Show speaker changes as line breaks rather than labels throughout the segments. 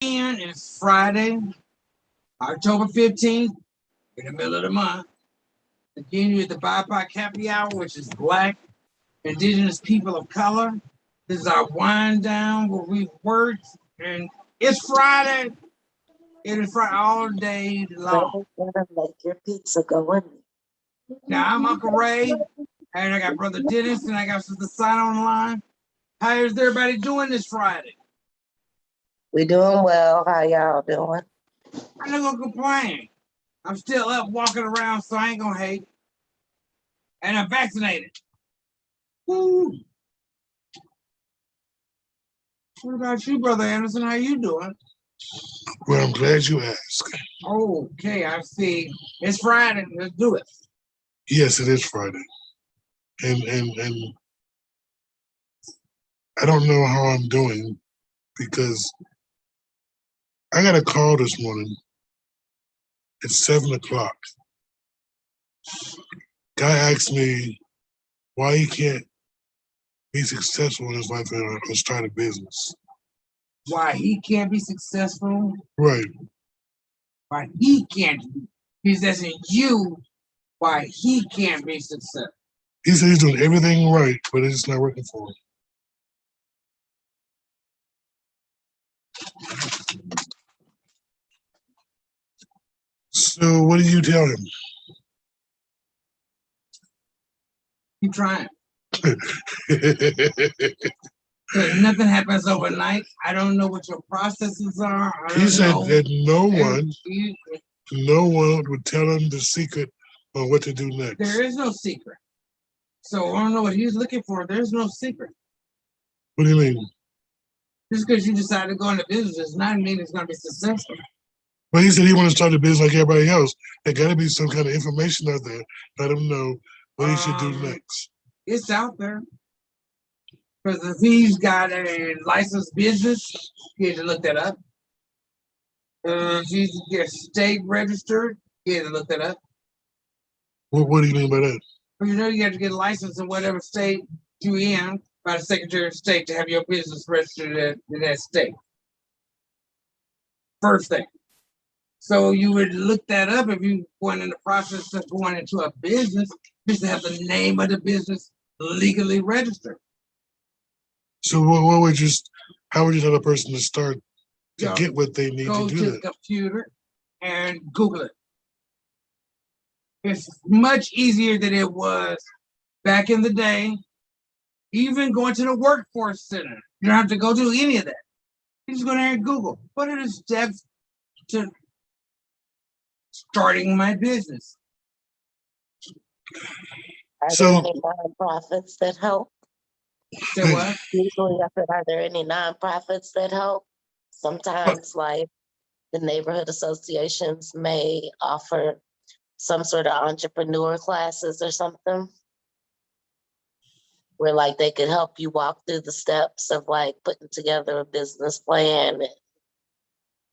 And it's Friday, October 15th, in the middle of the month. Continue at the Bipoc Happy Hour, which is Black, Indigenous people of color. This is our wind down where we work, and it's Friday. It is Friday all day long.
Make your pizza go in.
Now, I'm Uncle Ray, and I got Brother Dennis, and I got Sister Sign on the line. How is everybody doing this Friday?
We doing well. How y'all doing?
I'm not gonna complain. I'm still up walking around, so I ain't gonna hate. And I'm vaccinated. Woo. What about you, Brother Anderson? How you doing?
Well, I'm glad you asked.
Okay, I see. It's Friday. Let's do it.
Yes, it is Friday. And I don't know how I'm doing because I got a call this morning at 7 o'clock. Guy asked me why he can't be successful in his life and start a business.
Why he can't be successful?
Right.
Why he can't be. He's asking you why he can't be successful.
He said he's doing everything right, but it's not working for him. So what did you tell him?
Keep trying. Nothing happens overnight. I don't know what your processes are.
He said that no one would tell him the secret on what to do next.
There is no secret. So I don't know what he's looking for. There's no secret.
What do you mean?
Just because you decide to go into business does not mean it's going to be successful.
Well, he said he wants to start a business like everybody else. There got to be some kind of information out there. Let him know what he should do next.
It's out there. Because if he's got a licensed business, he had to look that up. If he's state registered, he had to look that up.
What do you mean by that?
Well, you know you have to get a license in whatever state you're in by the Secretary of State to have your business registered in that state. First thing. So you would look that up if you went in the process of going into a business, just to have the name of the business legally registered.
So how would you tell a person to start to get what they need to do?
Go to the computer and Google it. It's much easier than it was back in the day. Even going to the workforce center, you don't have to go do any of that. You just go there and Google. What are the steps to starting my business?
Are there any nonprofits that help?
Say what?
Usually, I said, are there any nonprofits that help? Sometimes, like the neighborhood associations may offer some sort of entrepreneur classes or something, where like they could help you walk through the steps of like putting together a business plan and,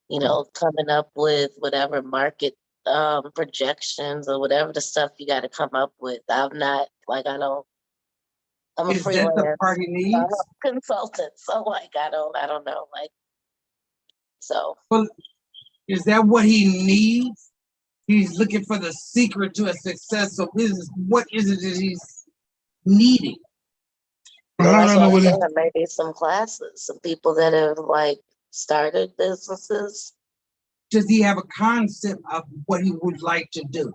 you know, coming up with whatever market projections or whatever the stuff you got to come up with. I'm a
Is
freelance
that the part he needs?
consultant, so like I don't know, like so.
Well, is that what he needs? He's looking for the secret to a successful business. What is it that he's needing?
Well, I don't know what it,
maybe some classes, some people that have like started businesses.
Does he have a concept of what he would like to do?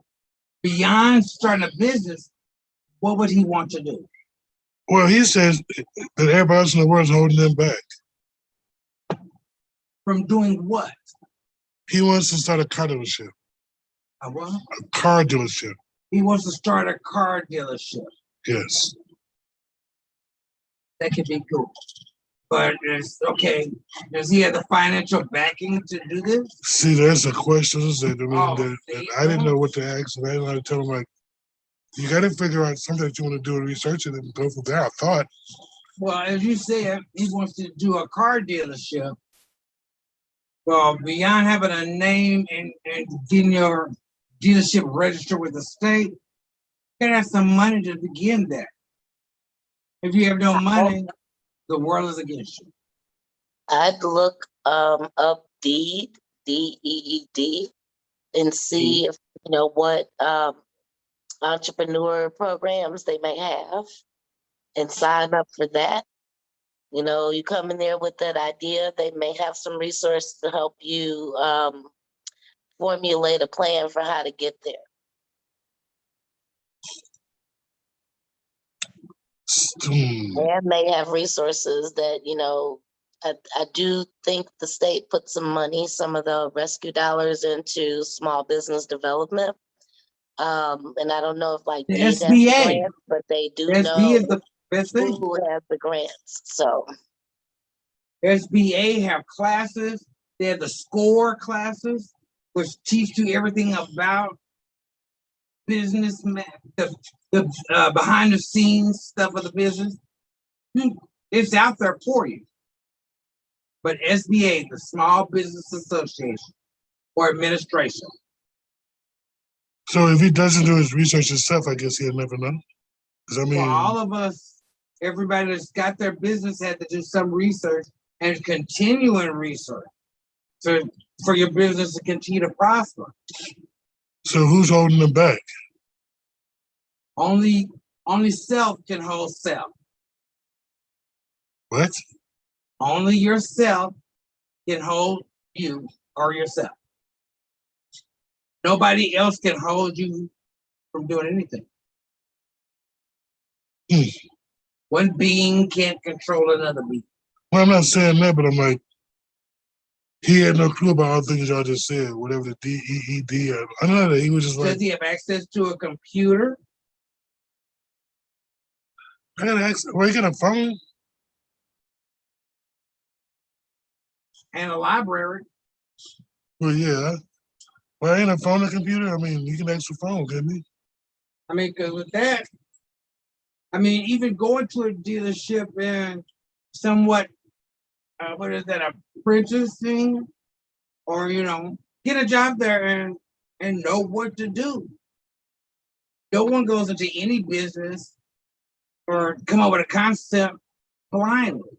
Beyond starting a business, what would he want to do?
Well, he says that everybody else in the world is holding them back.
From doing what?
He wants to start a car dealership.
A what?
A car dealership.
He wants to start a car dealership.
Yes.
That could be cool. But it's okay. Does he have the financial backing to do this?
See, there's a question that I didn't know what to ask, and I didn't know how to tell him, like, you got to figure out something that you want to do and research it and go from there, I thought.
Well, as you said, he wants to do a car dealership. Well, beyond having a name and getting your dealership registered with the state, you gotta have some money to begin that. If you have no money, the world is against you.
I'd look up Deed, DEED, and see if, what entrepreneur programs they may have and sign up for that. You come in there with that idea, they may have some resources to help you formulate a plan for how to get there. And they have resources that, I do think the state put some money, some of the rescue dollars into small business development. And I don't know if
the
DEED has the
SBA.
grants, but they do
The
know
SBA is the best thing.
who has the grants. So
SBA have classes. They have the SCORE classes, which teach you everything about business, the behind the scenes stuff of the business. It's out there for you. But SBA, the Small Business Association or Administration.
So if he doesn't do his research himself, I guess he'll never know. Because I mean,
For all of us, everybody that's got their business had to do some research and continuing research for your business to continue to prosper.
So who's holding them back?
Only self can hold self.
What?
Only yourself can hold you or yourself. Nobody else can hold you from doing anything. One being can't control another being.
Well, I'm not saying that, but I'm like, he had no clue about all the things y'all just said, whatever the DEED. I know that he was just like,
Does he have access to a computer
I got access. Well, you got a phone?
and a library?
Well, yeah. Well, ain't a phone a computer? I mean, you can ask for phone, couldn't you?
I mean, because with that, I mean, even going to a dealership and somewhat, what is that, apprenticing, or get a job there and know what to do. No one goes into any business or come up with a concept blindly.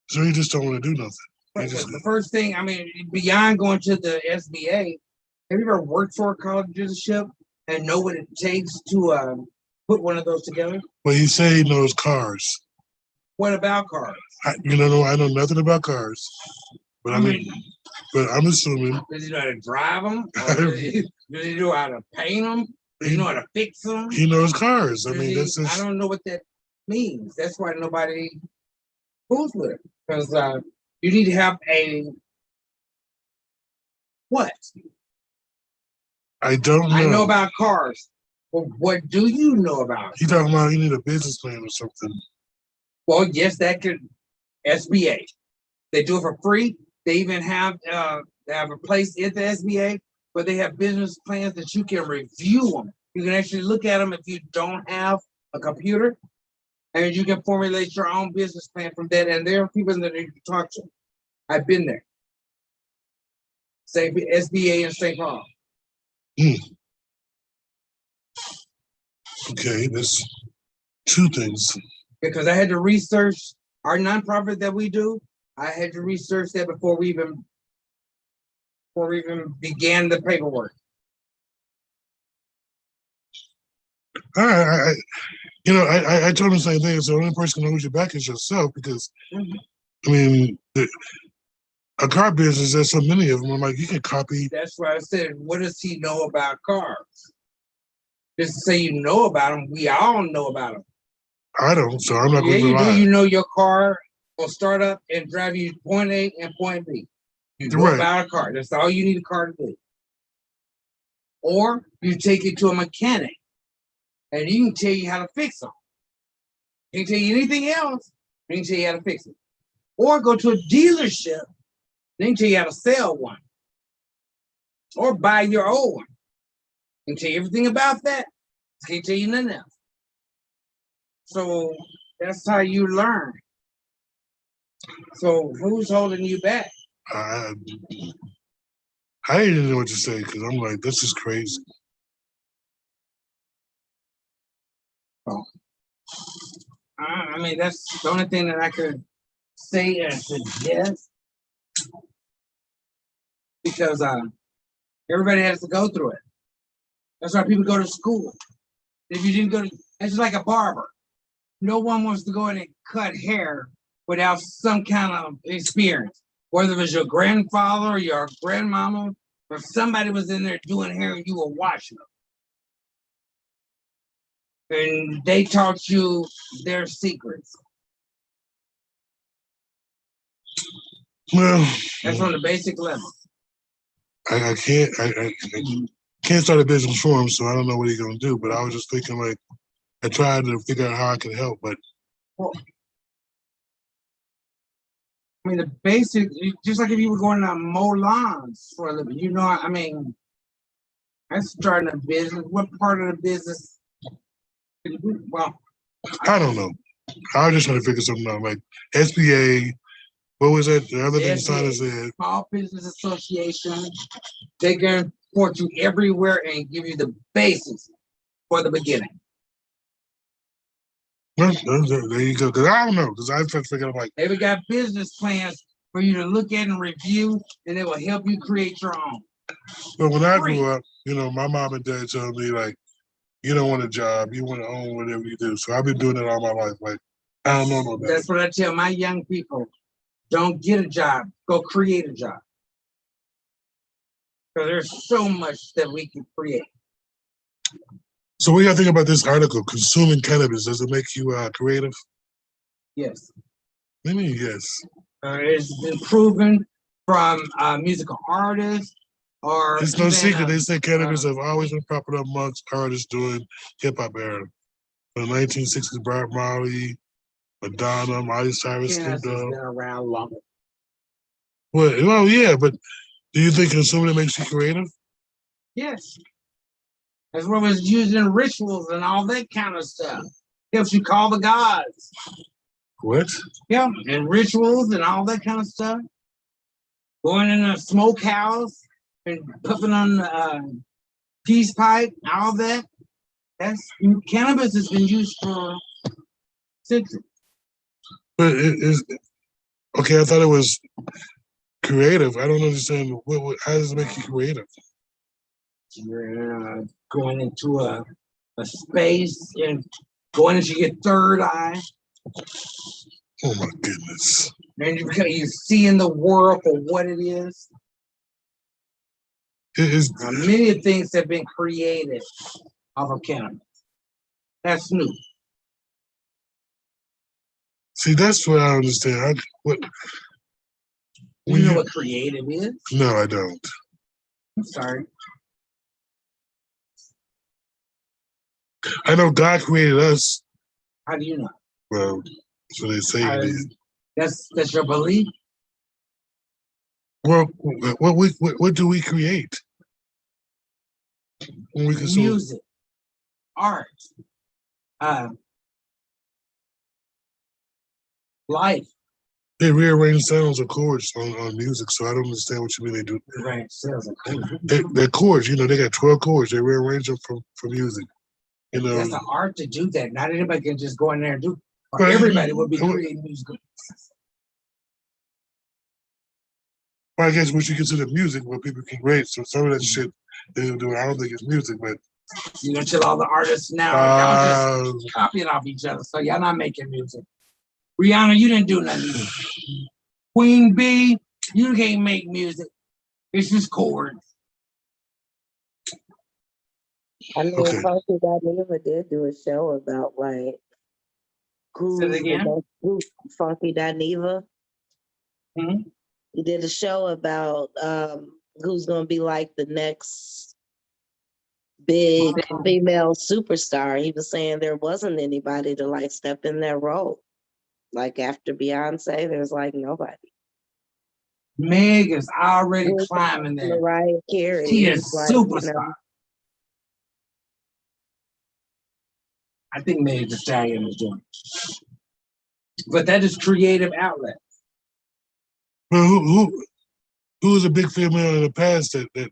So you just don't want to do nothing.
The first thing, I mean, beyond going to the SBA, have you ever worked for a car dealership and know what it takes to put one of those together?
Well, he said he knows cars.
What about cars?
I know nothing about cars. But but I'm assuming.
Does he know how to drive them? Does he know how to paint them? Does he know how to fix them?
He knows cars. I mean,
I don't know what that means. That's why nobody fools with it. Because you need to have a what?
I don't know.
I know about cars. Well, what do you know about?
He talking about you need a business plan or something.
Well, yes, that could SBA. They do it for free. They even have a place at the SBA where they have business plans that you can review them. You can actually look at them if you don't have a computer, and you can formulate your own business plan from that. And there are people that you can talk to. I've been there. Say SBA in St. Paul.
Okay, that's two things.
Because I had to research our nonprofit that we do. I had to research that before we even began the paperwork.
All right, I told him the same thing. So the only person can hold you back is yourself because, I mean, a car business, there's so many of them. I'm like, you can copy.
That's why I said, what does he know about cars? Just to say you know about them, we all know about them.
I don't, so I'm not going to
you
lie.
do. You know your car will start up and drive you point A and point B. You know about a car. That's all you need a car to do. Or you take it to a mechanic and he can tell you how to fix them. He can tell you anything else, he can tell you how to fix it. Or go to a dealership, they can tell you how to sell one. Or buy your old one. He can tell you everything about that. He can't tell you nothing else. So that's how you learn. So who's holding you back?
I didn't know what to say because I'm like, this is crazy.
Oh. I mean, that's the only thing that I could say and suggest. because everybody has to go through it. That's why people go to school. If you didn't go to, it's just like a barber. No one wants to go in and cut hair without some kind of experience. Whether it was your grandfather or your grandmama, or somebody was in there doing hair and you were watching them. And they taught you their secrets.
Well,
That's on the basic level.
I can't start a business for him, so I don't know what he's gonna do. But I was just thinking, like, I tried to figure out how I could help, but
Well, I mean, the basic, just like if you were going to mow lawns for a living, you know, I mean, that's starting a business. What part of the business? Well,
I don't know. I was just trying to figure something out, like SBA. What was that? The other thing Sana said.
Small Business Association. They can support you everywhere and give you the basics for the beginning.
Well, there you go. Because I don't know. Because I was trying to figure out, like,
They've got business plans for you to look at and review, and it will help you create your own.
but when I grew up, you know, my mom and dad told me, like, you don't want a job, you want to own whatever you do. So I've been doing it all my life. Like, I don't know no better.
That's what I tell my young people. Don't get a job, go create a job. Because there's so much that we can create.
So what do y'all think about this article? Consuming cannabis, does it make you creative?
Yes.
Maybe yes.
It's been proven from musical artists or
It's no
even,
secret. They say cannabis have always been popular amongst artists during hip hop era. From the 1960s, Bob Marley, Madonna, Miley Cyrus, Snoop
cannabis has
Dogg.
been around longer.
Well, yeah, but do you think consuming it makes you creative?
Yes. That's what was used in rituals and all that kind of stuff. Helps you call the gods.
What?
Yeah, and rituals and all that kind of stuff. Going in a smokehouse and puffing on the peace pipe, all that. That's cannabis has been used for centuries.
But it is okay. I thought it was creative. I don't understand. How does it make you creative?
You're going into a space and going into your third eye.
Oh my goodness!
And you're seeing the world for what it is.
It is.
Many things have been created off of cannabis. That's new.
See, that's what I understand.
You know what creative is?
No, I don't.
I'm sorry.
I know God created us.
How do you know?
Well, so they say it is.
That's your belief.
Well, what do we create when we consume
Music, art, life.
They rearrange sounds or chords on music, so I don't understand what you mean they do.
Right, sounds like
They're chords, you know, they got 12 chords. They rearrange them for music. You know,
that's an art to do that. Not anybody can just go in there and do. Or
But-
everybody would be creating music.
well, I guess what you consider music, what people can create. So some of that shit they do, I don't think it's music, but
You know, till all the artists now y'all just copying off each other. So y'all not making music. Rihanna, you didn't do nothing. Queen B, you can't make music. It's just chords.
I mean,
Okay.
Funky Dineva did do a show about like who's
Say it again?
who Funky Dineva.
Hmm?
He did a show about who's gonna be like the next big female superstar. He was saying there wasn't anybody to like step in that role. Like after Beyonce, there's like nobody.
Meg is already climbing there.
Mariah Carey.
She is
like, you
superstar.
know,
I think Meg Thee Stallion is doing it. But that is creative outlet.
well, who was a big female in the past that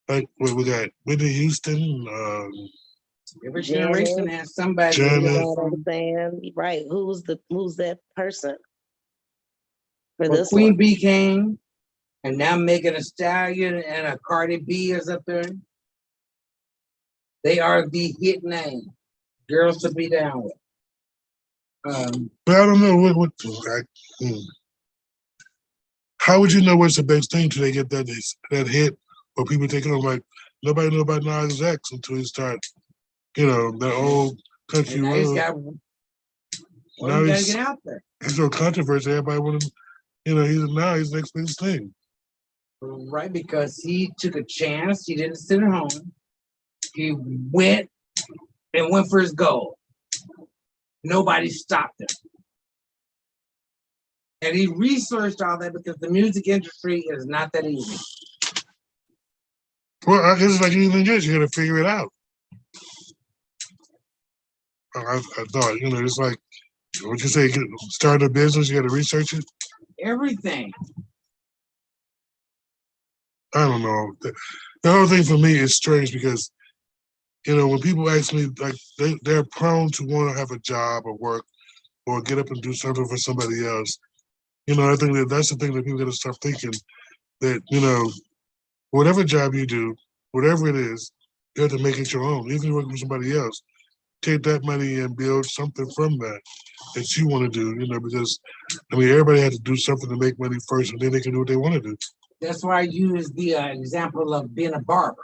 like what we got Whitney Houston,
Every
Janet.
generation has somebody.
Janet.
you know what I'm saying? Right. Who's that person? For
Well,
this
Queen
one?
B came. And now Megan Thee Stallion and a Cardi B is up there. They are the hit name. Girls to be down with.
But I don't know how would you know what's the best thing till they get that hit or people taking on like nobody knew about Nas X until he started, that old country
now he's
road.
got,
Now
you gotta
he's
get out there.
there's no controversy. Everybody wanted, he's the next biggest thing.
Right, because he took a chance. He didn't sit at home. He went for his goal. Nobody stopped him. And he researched all that because the music industry is not that easy.
Well, I guess it's like anything else, you gotta figure it out. I thought, it's like what you say, start a business, you gotta research it.
Everything.
I don't know. The whole thing for me is strange because, when people ask me, like, they're prone to want to have a job or work or get up and do something for somebody else. I think that's the thing that people got to start thinking that, whatever job you do, whatever it is, you have to make it your own. Even if you're working for somebody else, take that money and build something from that you want to do, because, everybody had to do something to make money first and then they can do what they want to do.
That's why I use the example of being a barber.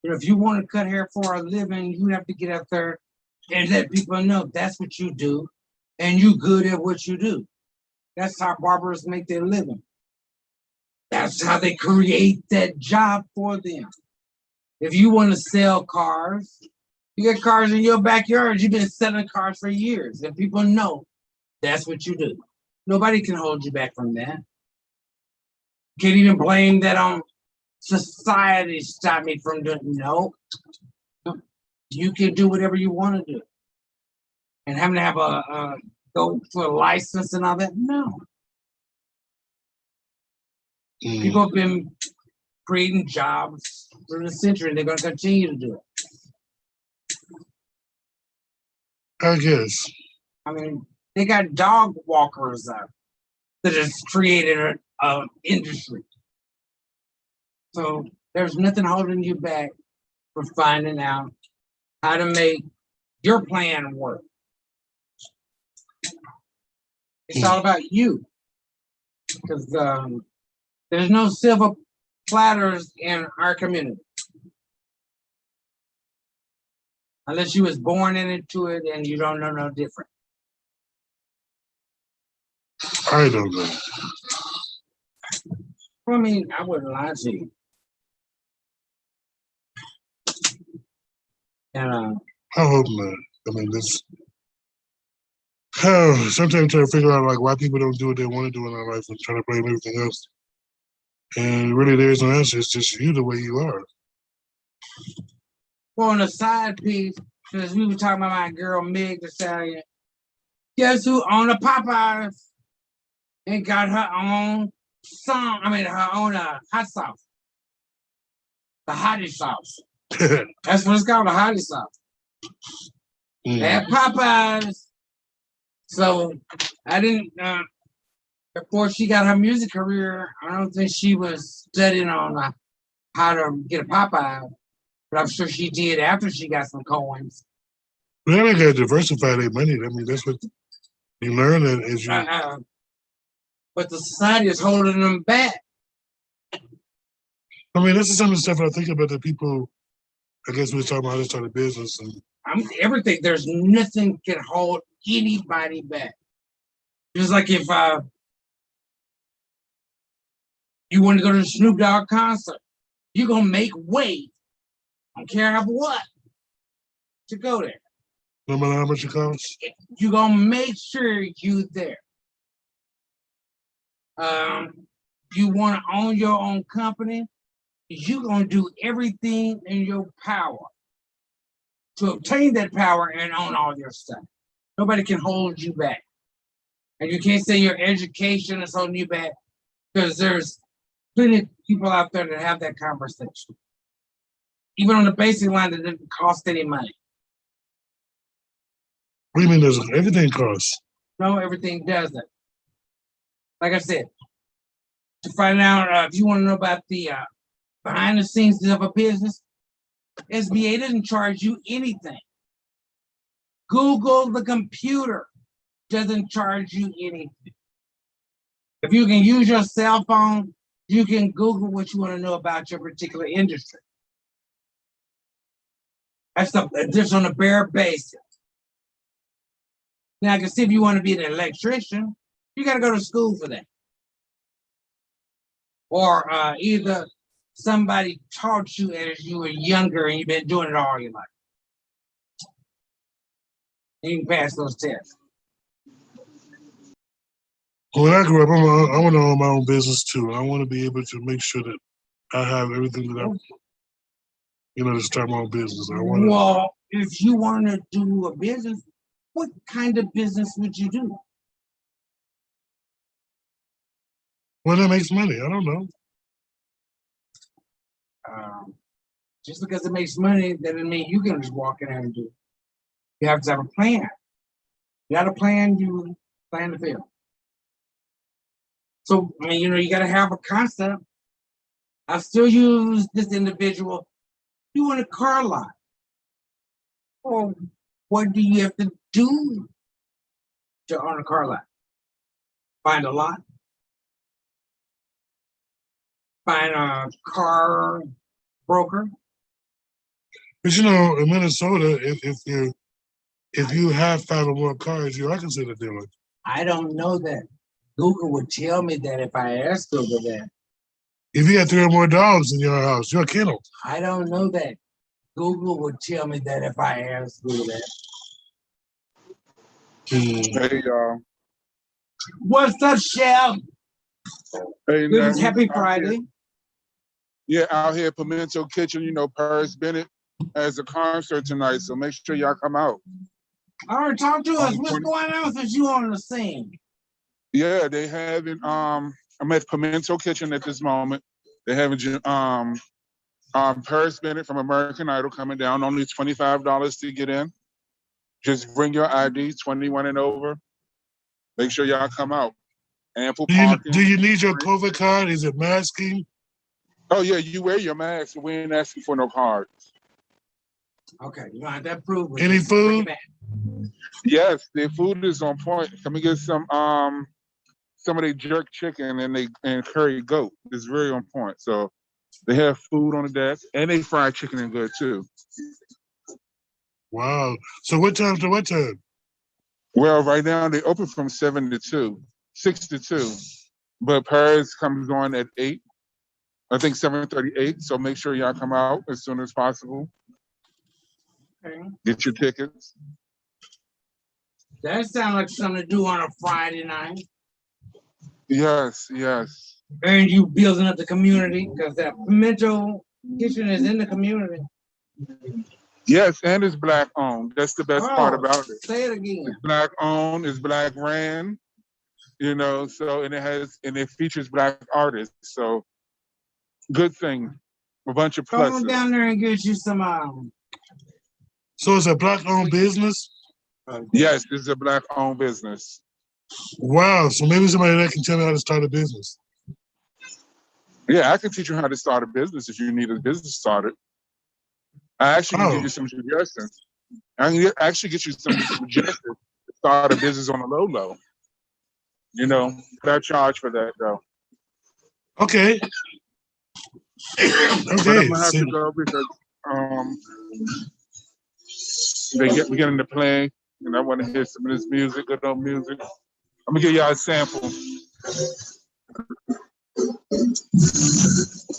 If you want to cut hair for a living, you have to get out there and let people know that's what you do and you good at what you do. That's how barbers make their living. That's how they create that job for them. If you want to sell cars, you got cars in your backyard, you've been selling cars for years, and people know that's what you do. Nobody can hold you back from that. Can't even blame that on society stop me from doing. No, you can do whatever you want to do, and having to have a go for a license and all that. No, people have been creating jobs through the century, and they're going to continue to do it.
I guess.
They got dog walkers that has created an industry. So there's nothing holding you back from finding out how to make your plan work. It's all about you. Because there's no silver platters in our community. Unless you was born into it and you don't know no different.
I don't know.
I wouldn't lie to you. And
I hope not. This. Sometimes try to figure out like why people don't do what they want to do in their life and try to blame everything else. And really, there is no answer. It's just you the way you are.
well, on a side piece, because we were talking about my girl Meg Thee Stallion, guess who owned a Popeyes and got her own her own hot sauce. The hottie sauce. That's what it's called, the hottie sauce. At Popeyes. So I didn't, before she got her music career, I don't think she was studying on how to get a Popeye, but I'm sure she did after she got some coins.
Well, they gotta diversify their money. That's what you learn as you.
But the society is holding them back.
This is some of the stuff I think about that people. I guess we were talking about how to start a business and.
Everything. There's nothing can hold anybody back. Just like if you want to go to the Snoop Dogg concert, you're gonna make way. I don't care what to go there.
No matter how much it costs.
You're gonna make sure you there. You want to own your own company, you're gonna do everything in your power to obtain that power and own all your stuff. Nobody can hold you back. And you can't say your education is holding you back because there's plenty of people out there that have that conversation. Even on the basic line that didn't cost any money.
What do you mean everything costs?
No, everything doesn't. Like I said, to find out if you want to know about the behind the scenes of a business. SBA doesn't charge you anything. Google the computer doesn't charge you anything. If you can use your cell phone, you can Google what you want to know about your particular industry. That's just on a bare basis. Now I can see if you want to be an electrician, you got to go to school for that. Or either somebody taught you as you were younger and you've been doing it all your life. You can pass those tests.
When I grew up, I want to own my own business too. I want to be able to make sure that I have everything that to start my own business.
Well, if you want to do a business, what kind of business would you do?
Well, that makes money. I don't know.
Just because it makes money doesn't mean you can just walk in there and do it. You have to have a plan. You got a plan, you plan to fail. So, I mean, you got to have a concept. I still use this individual. You want a car lot. Well, what do you have to do to own a car lot? Find a lot. Find a car broker.
But in Minnesota, if you have 5 or more cars, you are considered a dealer.
I don't know that. Google would tell me that if I asked Google that.
If you had 3 or more dogs in your house, you're a kennel.
I don't know that. Google would tell me that if I asked Google that.
Hey, y'all.
What's up, Chef?
Hey,
Happy Friday.
Yeah, out here at Pimento Kitchen, Paris Bennett has a concert tonight, so make sure y'all come out.
All right, talk to us. What's going on since you on the scene?
Yeah, they having I'm at Pimento Kitchen at this moment. They're having Paris Bennett from American Idol coming down. Only $25 to get in. Just bring your ID, 21 and over. Make sure y'all come out. Ample parking.
Do you need your COVID card? Is it masking?
Oh yeah, you wear your mask. We ain't asking for no cards.
Okay, you want that proof?
Any food?
Yes, their food is on point. Can we get some of their jerk chicken and curry goat? It's very on point. So they have food on the desk and they fried chicken and good too.
Wow. So what time to what time?
Well, right now they open from 7 to 2, 6 to 2. But Paris comes on at 8. I think 7:38. So make sure y'all come out as soon as possible.
Okay.
Get your tickets.
That sounds like something to do on a Friday night.
Yes, yes.
And you building up the community because that Pimento Kitchen is in the community.
Yes, and it's Black owned. That's the best part about it.
Say it again.
It's Black owned, it's Black ran, so and it features Black artists. So good thing. A bunch of pluses.
Come down there and get you some
So it's a Black owned business?
Yes, this is a Black owned business.
Wow. So maybe somebody that can tell me how to start a business.
Yeah, I can teach you how to start a business if you need a business started. I actually can give you some suggestions. I can actually get you some suggestions to start a business on the low. But I charge for that though.
Okay.
But I'm gonna have to go because we're getting to play, and I want to hear some of this music, good old music. I'm gonna give y'all a sample.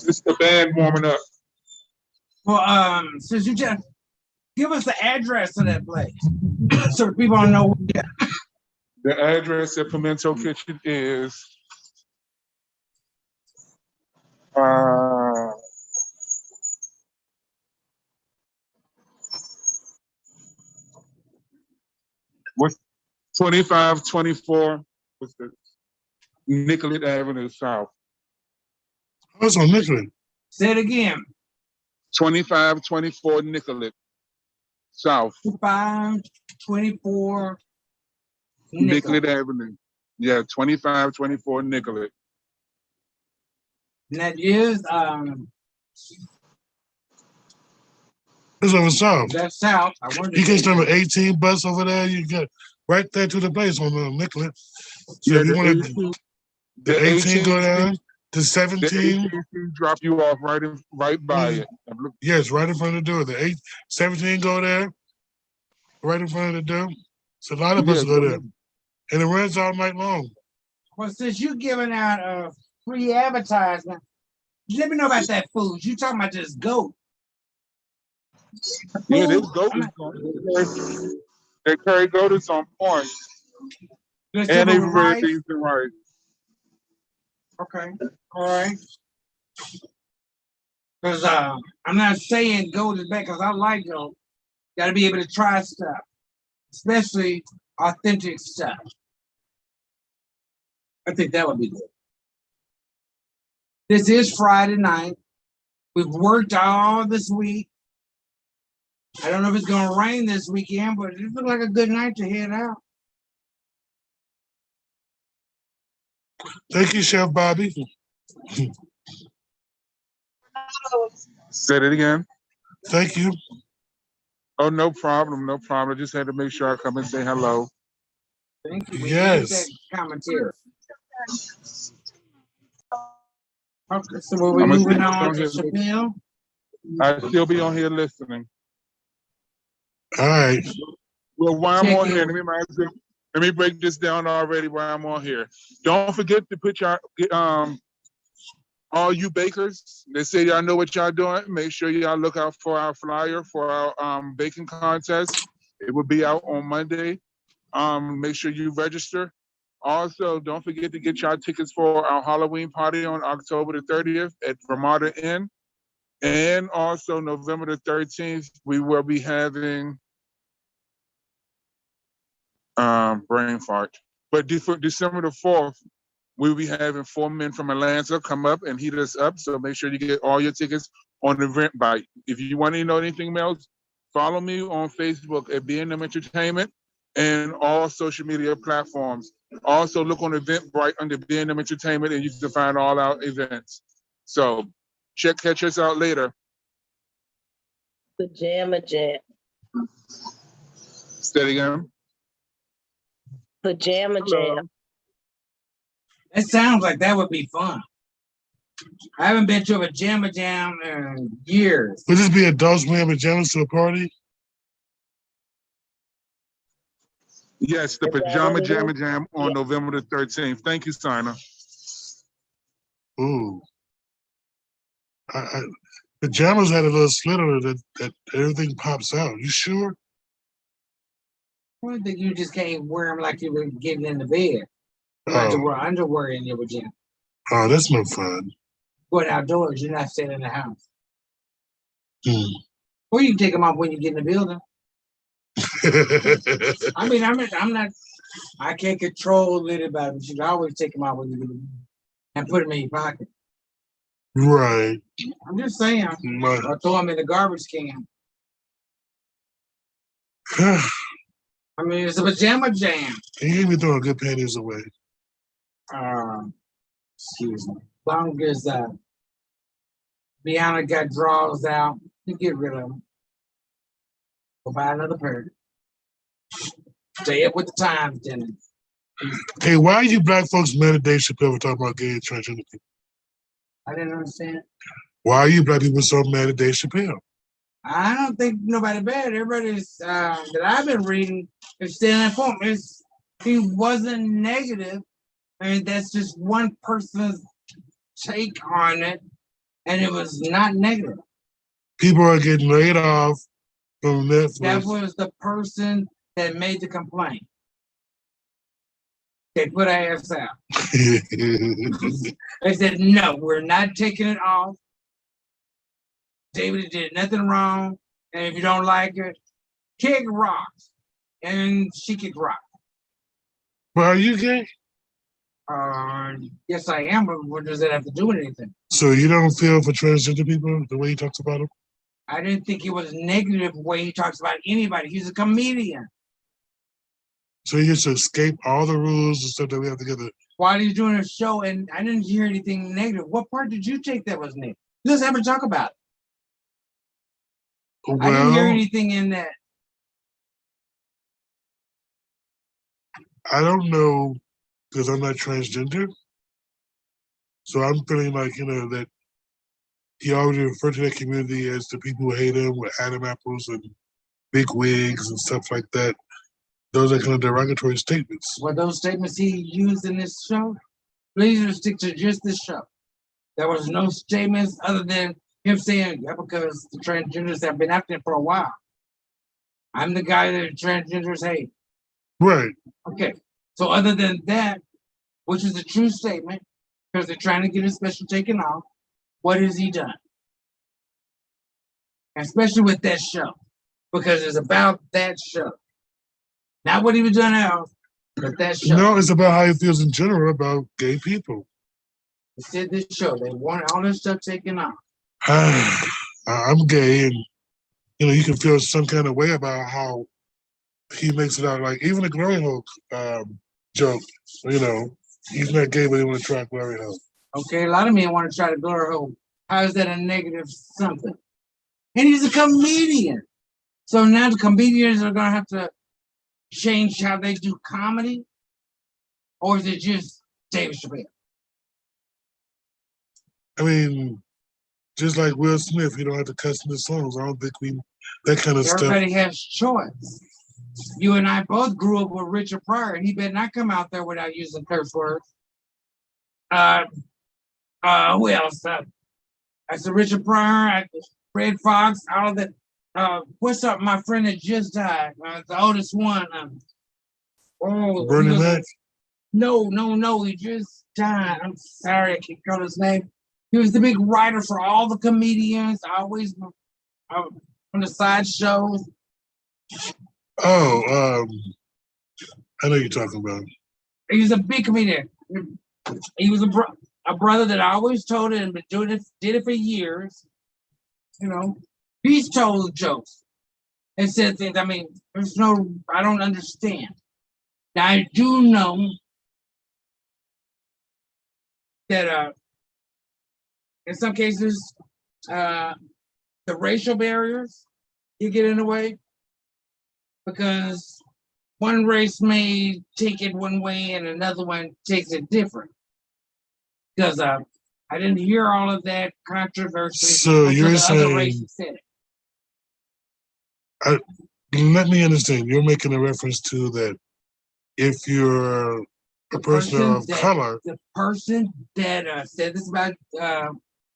It's the band warming up.
Well, since you just give us the address of that place so the people don't know where you're at.
The address at Pimento Kitchen is what's 2524 what's the Nicollet Avenue South.
What's on Nicollet?
Say it again.
2524 Nicollet South.
2524
Nicollet Avenue. Yeah, 2524 Nicollet.
And that is
It's over south.
that's south. I wonder.
You catch number 18 bus over there, you get right there to the place on Nicollet. So if you want to, the 18 go down, the 17.
Drop you off right by it.
Yes, right in front of the door. The 17 go there, right in front of the door. So a lot of buses go there. And it runs all night long.
Well, since you're giving out free advertisement, let me know about that food. You talking about this goat?
Yeah, this goat that curry goat is on point. And they red beans and rice.
Okay, all right. Because I'm not saying goat is bad, because I like goat. Got to be able to try stuff, especially authentic stuff. I think that would be good. This is Friday night. We've worked all this week. I don't know if it's going to rain this weekend, but it looks like a good night to head out.
Thank you, Chef Bobby.
Say it again.
Thank you.
Oh, no problem, no problem. I just had to make sure I come and say hello.
Thank you.
Yes.
Commentary. Okay, so we're moving on to Chappelle.
I'll still be on here listening.
All right.
Well, while I'm on here, let me break this down already while I'm on here. Don't forget to put your all you bakers, they say y'all know what y'all doing. Make sure y'all look out for our flyer for our baking contest. It will be out on Monday. Make sure you register. Also, don't forget to get y'all tickets for our Halloween party on October the 30th at Ramada Inn. And also November the 13th, we will be having brain fart. But December the 4th, we'll be having 4 men from Atlanta come up and heat us up. So make sure you get all your tickets on Eventbrite. If you want to know anything else, follow me on Facebook at B&M Entertainment and all social media platforms. Also look on Eventbrite under B&M Entertainment and you can find all our events. So catch us out later.
Pajama Jam.
Say it again.
Pajama Jam.
That sounds like that would be fun. I haven't been to a pajama jam in years.
Would this be adults wearing pajamas to a party?
Yes, the Pajama Jam on November the 13th. Thank you, Sina.
Ooh. Pajamas had a little slit on it that everything pops out. You sure?
I think you just can't wear them like you were getting in the bed. You have to wear underwear in your pajama.
Oh, that's no fun.
Going outdoors, you're not staying in the house. Or you can take them off when you get in the building. I mean, I'm not. I can't control anybody, but you can always take them out when you get in and put them in your pocket.
Right.
I'm just saying. Or throw them in the garbage can. I mean, it's a pajama jam.
You can't be throwing good panties away.
Excuse me. Long as Brianna got draws out, you get rid of them. Go buy another pair. Stay up with the times, then.
Hey, why are you black folks mad at Dave Chappelle for talking about gay and transgender people?
I didn't understand.
Why are you black people so mad at Dave Chappelle?
I don't think nobody bad. Everybody's that I've been reading is still informed. He wasn't negative. I mean, that's just one person's take on it, and it was not negative.
People are getting laid off from Netflix.
That was the person that made the complaint. They put our ass out. They said, no, we're not taking it off. David did nothing wrong. And if you don't like it, kick rocks. And she kicked rocks.
Well, are you gay?
Yes, I am, but what does that have to do with anything?
So you don't feel for transgender people the way he talks about them?
I didn't think it was negative the way he talks about anybody. He's a comedian.
So you just escape all the rules and stuff that we have together.
while he's doing a show, and I didn't hear anything negative. What part did you take that was negative? Let's have a talk about it. I didn't hear
Well,
anything in that.
I don't know because I'm not transgender. So I'm feeling like, that he already referred to that community as the people who hate him with Adam apples and big wigs and stuff like that. Those are kind of derogatory statements.
Were those statements he used in this show? Please just stick to just this show. There was no statements other than him saying, yeah, because the transgenders have been acting for a while. I'm the guy that transgenders hate.
Right.
Okay. So other than that, which is a true statement, because they're trying to get his special taken off, what has he done? Especially with that show, because it's about that show. Not what he was doing else, but that show.
No, it's about how he feels in general about gay people.
He said this show, they want all this stuff taken off.
I'm gay, and you can feel some kind of way about how he makes it out. Like even the glory hole joke, he's not gay, but he want to try glory hole.
Okay, a lot of men want to try to glory hole. How is that a negative something? And he's a comedian. So now the comedians are gonna have to change how they do comedy, or is it just David Chappelle?
I mean, just like Will Smith, you don't have to cuss in the songs. I don't think that kind of stuff.
Everybody has choice. You and I both grew up with Richard Pryor, and he better not come out there without using curse words. Who else? I said Richard Pryor, Fred Fox, all of that. What's up, my friend that just died? The oldest one.
Bernie Mac?
No, he just died. I'm sorry, I can't call his name. He was the big writer for all the comedians, always on the side shows.
Oh, I know you're talking about.
He was a big comedian. He was a brother that I always told him, but did it for years. He's told jokes and said things. I mean, I don't understand. Now I do know that in some cases, the racial barriers you get in the way because one race may take it one way and another one takes it different. Because I didn't hear all of that controversy.
So you're saying,
other races said it.
Let me understand. You're making a reference to that if you're a person of color.
The person that said this about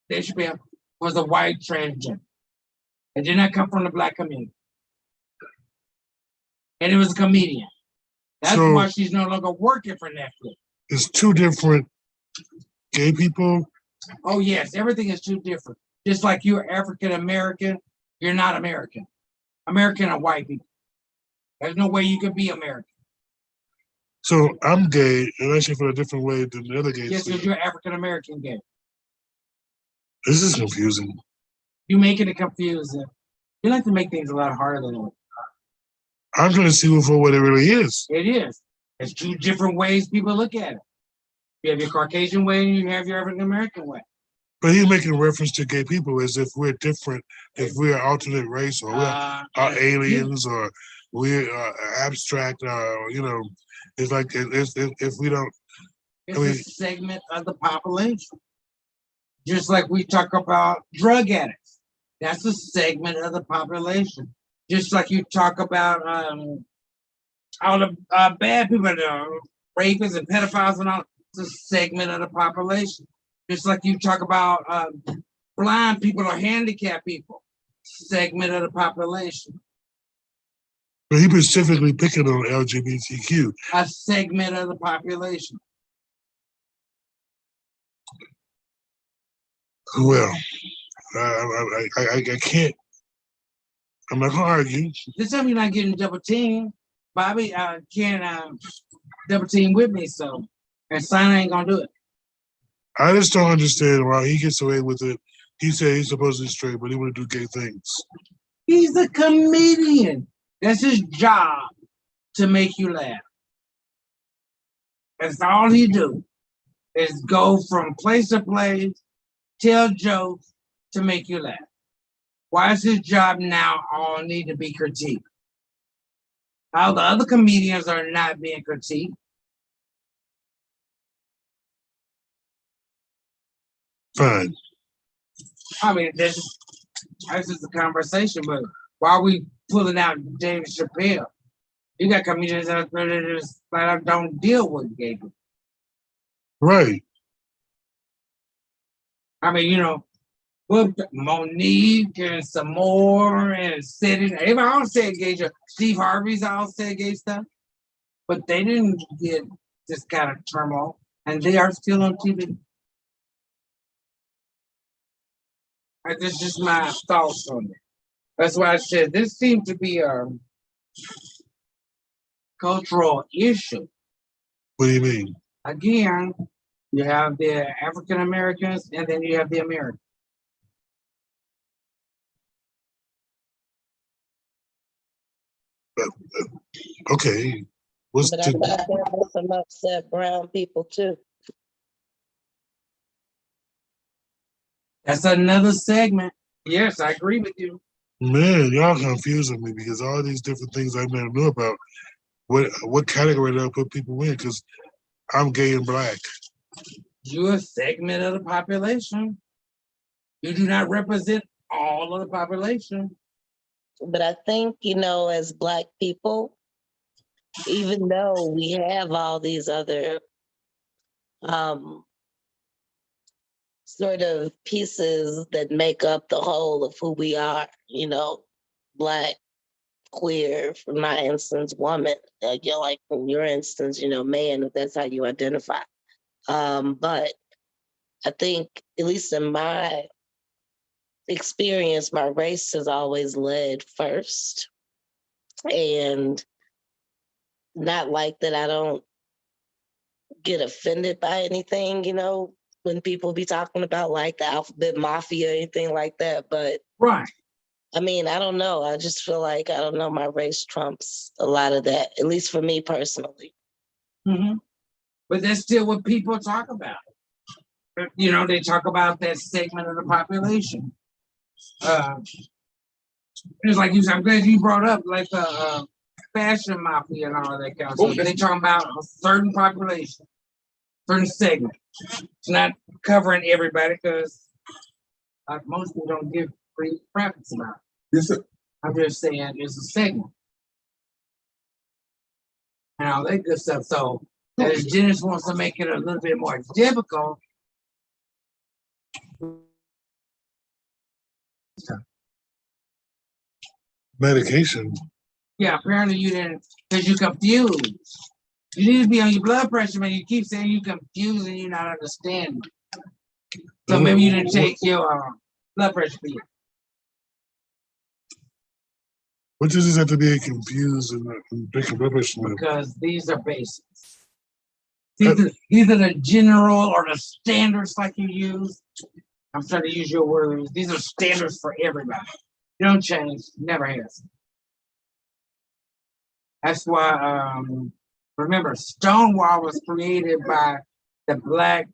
Dave Chappelle was a white transgender. It did not come from the Black community. And it was a comedian. That's why she's no longer working for Netflix.
It's two different gay people.
Oh, yes. Everything is too different. Just like you're African American, you're not American. American are white people. There's no way you can be American.
So I'm gay, and actually feel a different way than the other gays.
Yes, because you're African American gay.
This is confusing.
You're making it confusing. You like to make things a lot harder than it.
I'm trying to see for what it really is.
It is. There's two different ways people look at it. You have your Caucasian way and you have your African American way.
But he's making reference to gay people as if we're different, if we're alternate race or we're aliens or we're abstract, it's like if we don't.
It's a segment of the population. Just like we talk about drug addicts. That's a segment of the population. Just like you talk about all the bad people, the rapists and pedophiles and all, it's a segment of the population. Just like you talk about blind people or handicapped people, segment of the population.
But he specifically picking on LGBTQ.
A segment of the population.
Well, I can't. I'm not gonna argue.
This time you're not getting double teamed. Bobby can't double team with me, so and Sina ain't gonna do it.
I just don't understand why he gets away with it. He said he's supposedly straight, but he want to do gay things.
He's a comedian. That's his job, to make you laugh. That's all he do. is go from place to place, tell jokes to make you laugh. Why is his job now all need to be critiqued? How the other comedians are not being critiqued?
Fine.
I mean, this is a conversation, but why are we pulling out David Chappelle? You got comedians out there that just flat out don't deal with gay people.
Right.
I mean, you know, Monique and some more and City. Everybody all said gay stuff. Steve Harvey's all said gay stuff, but they didn't get this kind of turmoil, and they are still on TV. That's just my thoughts on it. That's why I said this seems to be a cultural issue.
What do you mean?
Again, you have the African Americans and then you have the Americans.
Okay. What's
But I think there were some upset brown people too.
That's another segment. Yes, I agree with you.
man, y'all confusing me because all these different things I never knew about. What category do I put people in? Because I'm gay and black.
You're a segment of the population. You do not represent all of the population.
But I think, you know, as Black people, even though we have all these other sort of pieces that make up the whole of who we are, you know, Black, queer, for my instance, woman, you're like, in your instance, you know, man, if that's how you identify. But I think, at least in my experience, my race has always led first. And not like that I don't get offended by anything, you know, when people be talking about like the alphabet mafia or anything like that. But
right.
I mean, I don't know. I just feel like, I don't know, my race trumps a lot of that, at least for me personally.
Mm-hmm. But that's still what people talk about. You know, they talk about that segment of the population. It's like you said, I'm glad you brought up like the fashion mafia and all that kind of stuff. They talking about a certain population, certain segment. It's not covering everybody because most people don't give free preference about it.
Yes, sir.
I'm just saying it's a segment. And all that good stuff. So as Dennis wants to make it a little bit more difficult.
Medication.
Yeah, apparently you didn't, because you're confused. You need to be on your blood pressure, man. You keep saying you're confused and you're not understanding. So maybe you didn't take your blood pressure for you.
What does this have to be confused and taking blood pressure?
Because these are basics. These are the general or the standards like you use. I'm trying to use your words. These are standards for everybody. They don't change, never has. That's why, remember, Stonewall was created by the Black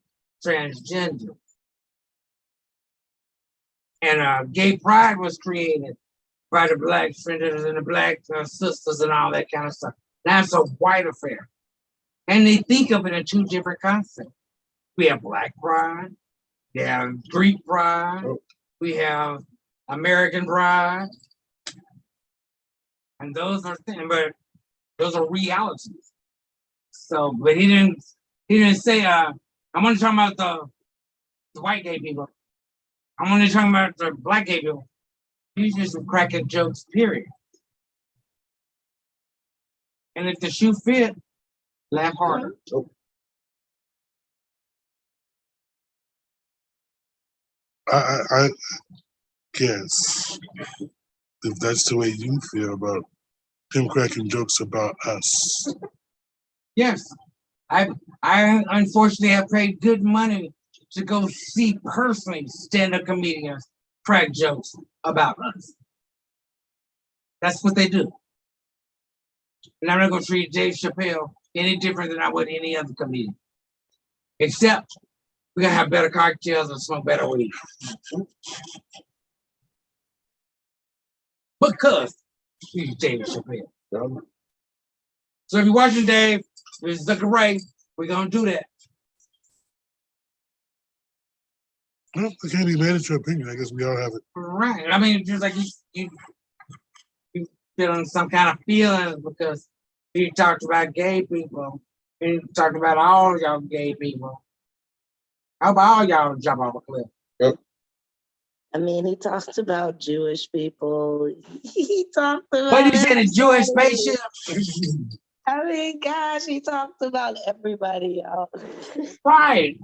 transgender. And Gay Pride was created by the Black transgenders and the Black sisters and all that kind of stuff. That's a white affair. And they think of it in two different concepts. We have Black Pride, we have Greek Pride, we have American Pride. And those are things, but those are realities. So, but he didn't say, I'm only talking about the white gay people. I'm only talking about the Black gay people. He's just cracking jokes, period. And if the shoe fit, laugh harder.
I guess if that's the way you feel about him cracking jokes about us.
Yes. I unfortunately have paid good money to go see personally stand-up comedians crack jokes about us. That's what they do. And I'm not gonna treat Dave Chappelle any different than I would any other comedian. Except we're gonna have better cocktails and smoke better weed. Because he's Dave Chappelle. So if you're watching Dave, this is Dr. Ray, we're gonna do that.
Well, I can't be mad at your opinion. I guess we all have it.
Right. I mean, just like you feeling some kind of feelings because he talked about gay people. He talked about all y'all gay people. How about all y'all jump off a cliff?
I mean, he talked about Jewish people. He talked about.
What did you say, the Jewish spaceship?
I mean, gosh, he talked about everybody, y'all.
Right.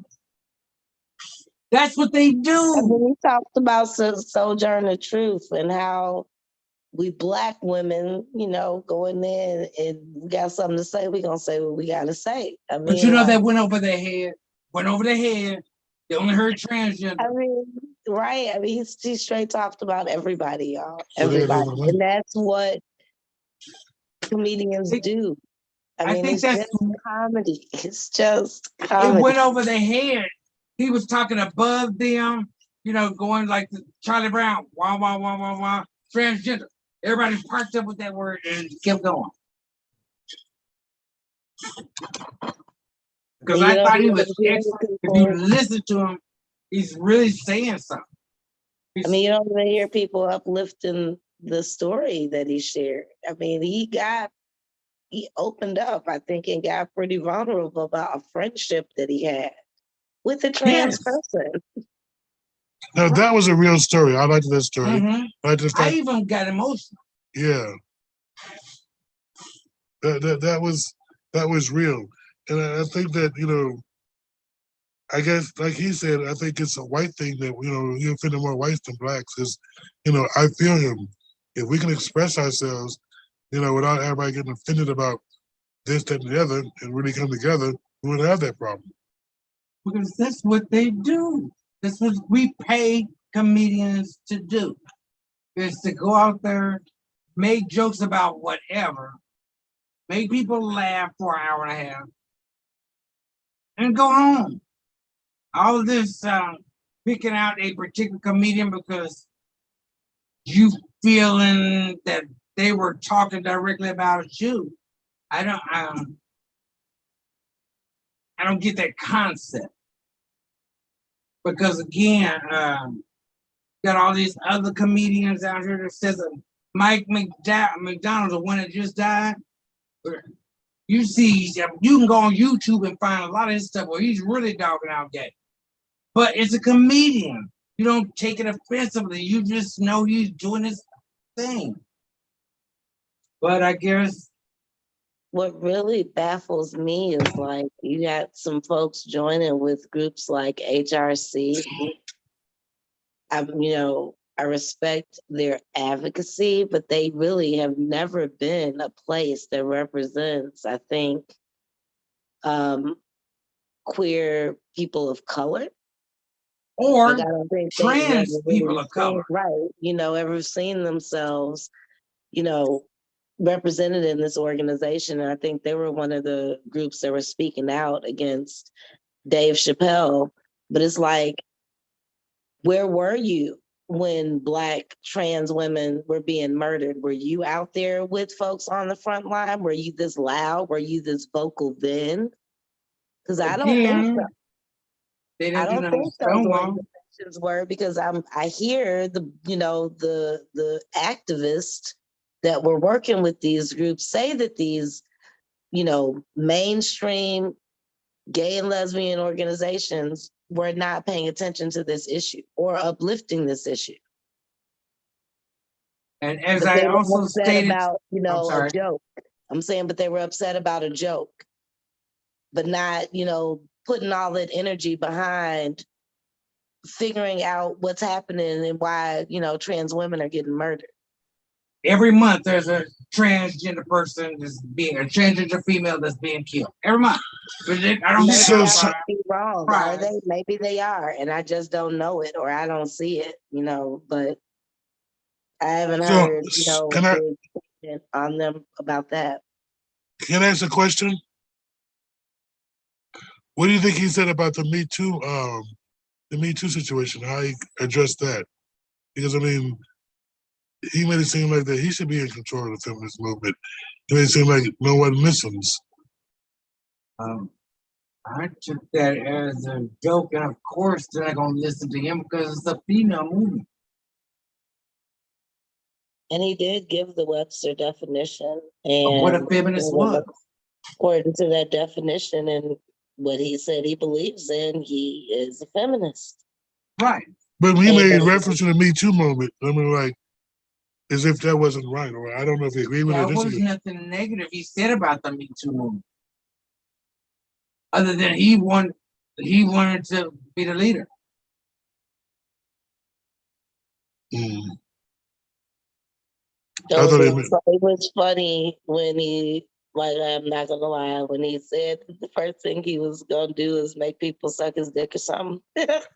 That's what they
I
do.
mean, he talked about Sojourner Truth and how we Black women, you know, going in and we got something to say, we gonna say what we gotta say. I mean,
But you know
like,
that went over their head. Went over their head. They only heard transgender.
I mean, right. I mean, he straight talked about everybody, y'all.
So they
Everybody.
don't-
And that's what comedians do. I mean,
think
it's
that's
just comedy. It's just
it
comedy.
went over their head. He was talking above them, you know, going like the Charlie Brown, wah, wah, wah, wah, wah, transgender. Everybody parked up with that word and kept going. Because I thought he was excellent. If you listen to him, he's really saying something.
I mean, you don't even hear people uplifting the story that he shared. I mean, he opened up, I think, and got pretty vulnerable about a friendship that he had with a trans person.
Now that was a real story. I liked that story.
Mhm.
I liked the
I
fact,
even got emotional.
yeah. That was real. And I think that, you know, I guess like he said, I think it's a white thing that, you know, you offended more whites than blacks. Because, you know, I feel him. If we can express ourselves, you know, without everybody getting offended about this, that, and the other, and really come together, we wouldn't have that problem.
Because that's what they do. That's what we pay comedians to do. Is to go out there, make jokes about whatever, make people laugh for an hour and a half, and go home. All of this picking out a particular comedian because you feeling that they were talking directly about you. I don't get that concept. Because again, got all these other comedians out here that says Mike McDonald, the one that just died. You see, you can go on YouTube and find a lot of his stuff where he's really dogging out gay. But it's a comedian. You don't take it offensively. You just know he's doing his thing. But I guess
What really baffles me is like you got some folks joining with groups like HRC. I respect their advocacy, but they really have never been a place that represents, I think, queer people of color.
or
Like, I don't think
trans people of color.
Right. Ever seen themselves, represented in this organization. And I think they were one of the groups that were speaking out against Dave Chappelle. But it's like, where were you when Black trans women were being murdered? Were you out there with folks on the front line? Were you this loud? Were you this vocal then? Because I don't think so. I don't think those organizations were, because I hear the activists that were working with these groups say that these, mainstream gay and lesbian organizations were not paying attention to this issue or uplifting this issue.
And as
but
I also stated
about, a joke. I'm saying, but they were upset about a joke, but not, putting all that energy behind figuring out what's happening and why, trans women are getting murdered.
Every month there's a transgender person that's being a transgender female that's being killed. Every month. I don't
get be wrong. Are they? Maybe they are, and I just don't know it, or I don't see it, but I haven't heard, on them about that.
Can I ask a question? What do you think he said about the Me Too situation? How he addressed that? Because I mean, he made it seem like that he should be in control of the feminist movement. He made it seem like no one listens.
I took that as a joke, and of course they're not gonna listen to him because it's a female movement.
And he did give the Webster definition.
Of what a
And
feminist was.
according to that definition and what he said he believes in, he is a feminist.
Right.
But he
And
made reference to the Me Too moment. I mean, like, as if that wasn't right, or I don't know if he agreed with
There
it.
was nothing negative he said about the Me Too movement, other than he wanted to be the leader.
So it was funny when he, like, I'm not gonna lie, when he said the first thing he was gonna do is make people suck his dick or something.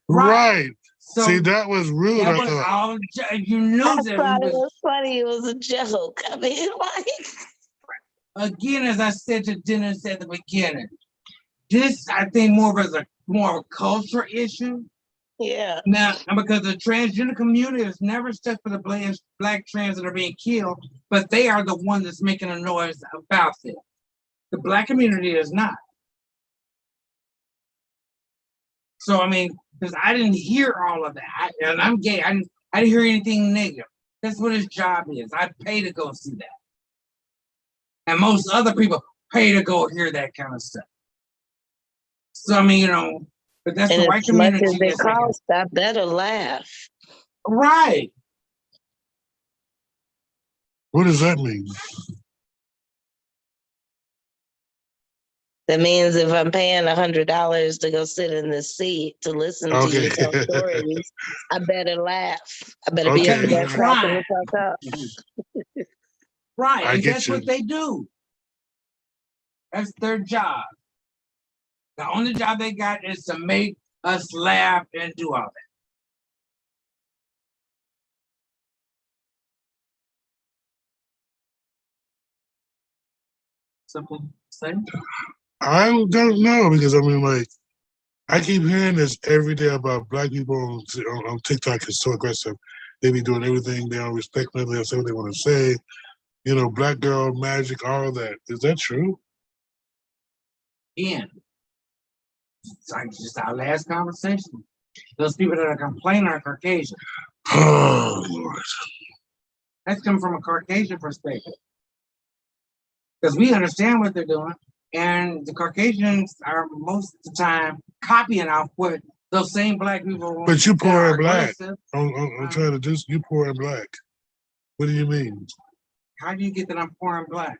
Right.
So
see, that was rude.
that
I
was
thought.
all you knew
I
that
thought
it
it was funny. It was a joke. I mean, like,
again, as I said to Dennis at the beginning, this I think more of a culture issue.
yeah.
Now, because the transgender community has never stood for the black trans that are being killed, but they are the one that's making a noise about it. The black community is not. So I mean, because I didn't hear all of that, and I'm gay. I didn't hear anything negative. That's what his job is. I pay to go see that, and most other people pay to go hear that kind of stuff. So I mean, but that's
And
the white
as much
community.
as it costs, I better laugh.
Right.
What does that mean?
That means if I'm paying $100 to go sit in this seat to listen to you tell stories, I better laugh. I better be over there cracking the fuck up.
Right, and that's what they do. That's their job. The only job they got is to make us laugh and do all that. Something to say?
I don't know, because I mean, like, I keep hearing this every day about black people on TikTok is so aggressive. They be doing everything. They don't respect men. They don't say what they want to say. You know, black girl magic, all of that. Is that true?
Again, it's like just our last conversation. Those people that are complaining are Caucasian.
Oh, Lord.
That's coming from a Caucasian perspective. Because we understand what they're doing. And the Caucasians are most of the time copying off what those same black people want.
But you poor and black. I'm trying to do, you poor and black. What do you mean?
How do you get that I'm poor and black?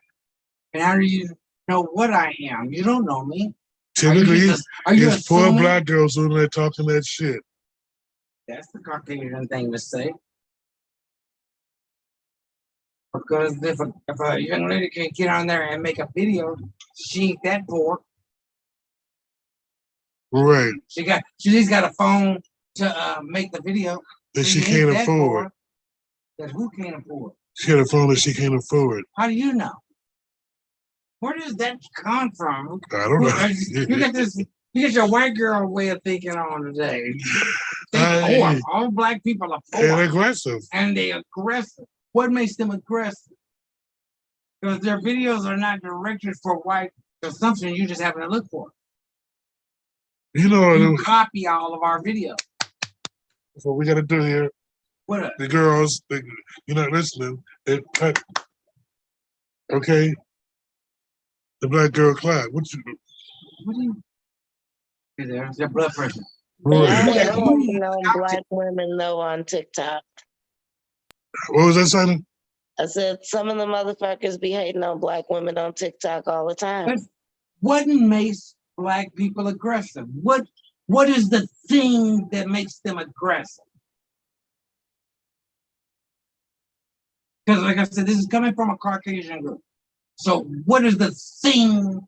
And how do you know what I am? You don't know me.
Typically,
are you
it's poor black girls who are talking that shit.
That's the Caucasian thing to say. Because if a young lady can get on there and make a video, she ain't that poor.
Right.
She at least got a phone to make the video.
That she can't afford.
That who can't afford?
She had a phone that she can't afford.
How do you know? Where does that come from?
I don't know.
You get your white girl way of thinking on today. They poor. All black people are poor.
And aggressive.
And they're aggressive. What makes them aggressive? Because their videos are not directed for white consumption. You just happen to look for it. You copy all of our videos.
That's what we got to do here.
What up?
The girls, you're not listening. Okay. The black girl clap. What do you?
There's their blood pressure.
Right.
I'm working on black women though on TikTok.
What was that, Simon?
I said some of the motherfuckers be hating on black women on TikTok all the time.
But what makes black people aggressive? What is the thing that makes them aggressive? Because like I said, this is coming from a Caucasian group. So what is the thing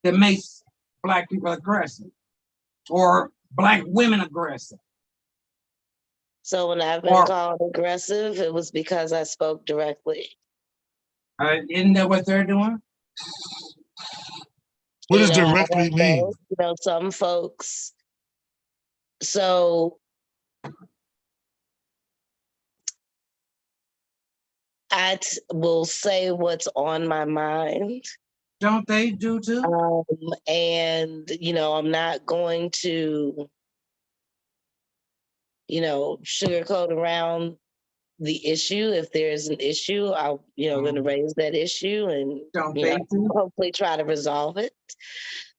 that makes black people aggressive? Or black women aggressive?
So when I've been called aggressive, it was because I spoke directly.
Isn't that what they're doing?
What does
You know, I
directly
don't know,
mean?
you know, some folks. So will say what's on my mind.
Don't they do too?
And, you know, I'm not going to, you know, sugarcoat around the issue. If there's an issue, I'll, you know, going to raise that issue and,
Don't
you
they
know,
too?
hopefully try to resolve it.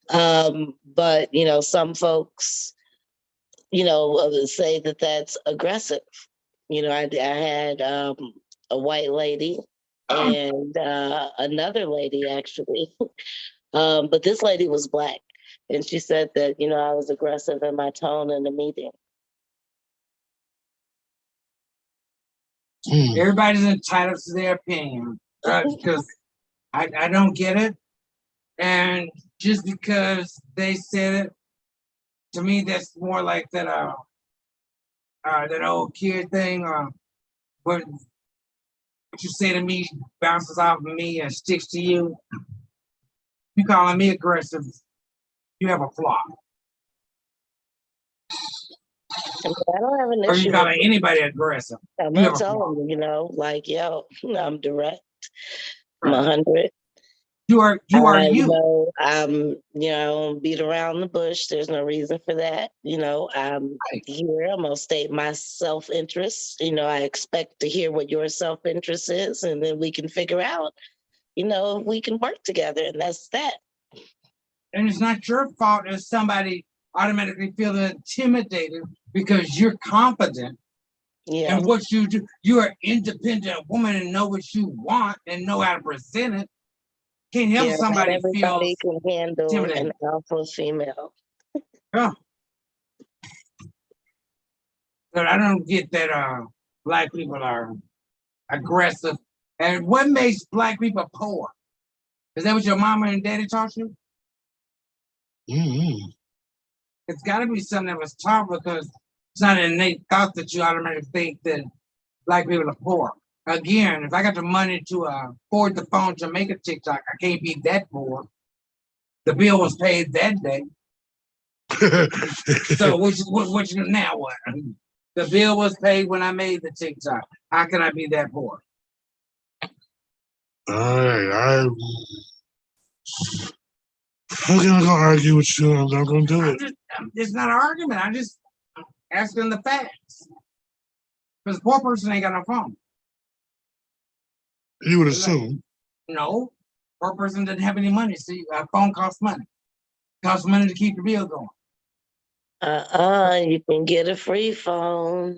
But, you know, some folks, you know, say that that's aggressive. You know, I had a white lady and another lady actually. But this lady was Black. And she said that, you know, I was aggressive in my tone in the meeting.
Everybody's entitled to their opinion because I don't get it. And just because they said it, to me, that's more like that old kid thing. What you say to me bounces off of me and sticks to you. You calling me aggressive, you have a flaw.
I mean, I don't have an
Or you
issue.
calling anybody aggressive.
I'm
You have
not
a flaw.
telling you, you know, like, yo, I'm direct. I'm 100.
You are
You
you.
know, you know, I don't beat around the bush. There's no reason for that. You know, I'm here. I'm gonna state my self-interest. You know, I expect to hear what your self-interest is, and then we can figure out, you know, if we can work together, and that's that.
And it's not your fault if somebody automatically feels intimidated because you're confident
Yeah.
in what you do. You're an independent woman and know what you want and know how to present it. Can't help
Yeah, not
somebody
everybody
feels
can handle
intimidated.
an alpha female.
Yeah. But I don't get that Black people are aggressive. And what makes Black people poor? Is that what your mama and daddy taught you?
Mm-hmm.
It's got to be something that was taught because it's not an innate thought that you automatically think that Black people are poor. Again, if I got the money to afford the phone to make a TikTok, I can't be that poor. The bill was paid that day. So which now what? The bill was paid when I made the TikTok. How can I be that poor?
All right, I'm not gonna argue with you. I'm not gonna do it.
It's not an argument. I'm just asking the facts. Because the poor person ain't got no phone.
You would assume.
No, poor person doesn't have any money. See, a phone costs money. It costs money to keep the bill going.
You can get a free phone.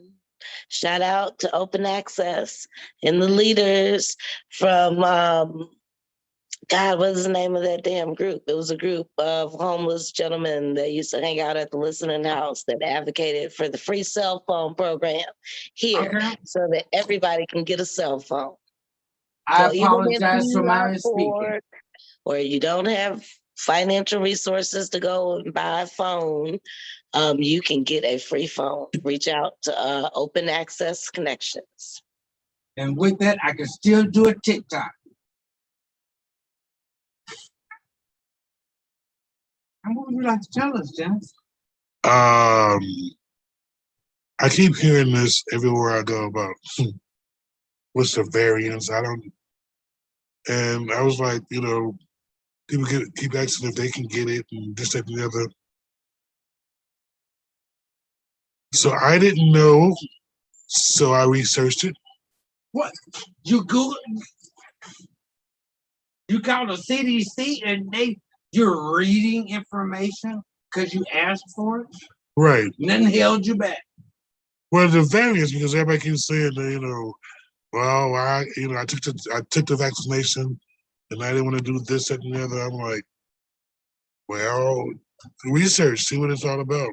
Shout out to Open Access and the leaders from God, what is the name of that damn group? It was a group of homeless gentlemen that used to hang out at the listening house that advocated for the free cell phone program here so that everybody can get a cell phone.
I
So even if
apologize for
you
my
are
misspeaking.
poor or you don't have financial resources to go and buy a phone, you can get a free phone. Reach out to Open Access Connections.
And with that, I can still do a TikTok. And what would you like to tell us, Janice?
I keep hearing this everywhere I go about what's the variance. And I was like, you know, people keep asking if they can get it and this, that, and the other. So I didn't know, so I researched it.
What? You Google? You called the CDC and you're reading information because you asked for it?
Right.
Nothing held you back.
Well, the variance, because everybody keeps saying that, you know, well, I took the vaccination and I didn't want to do this, that, and the other. I'm like, well, research, see what it's all about.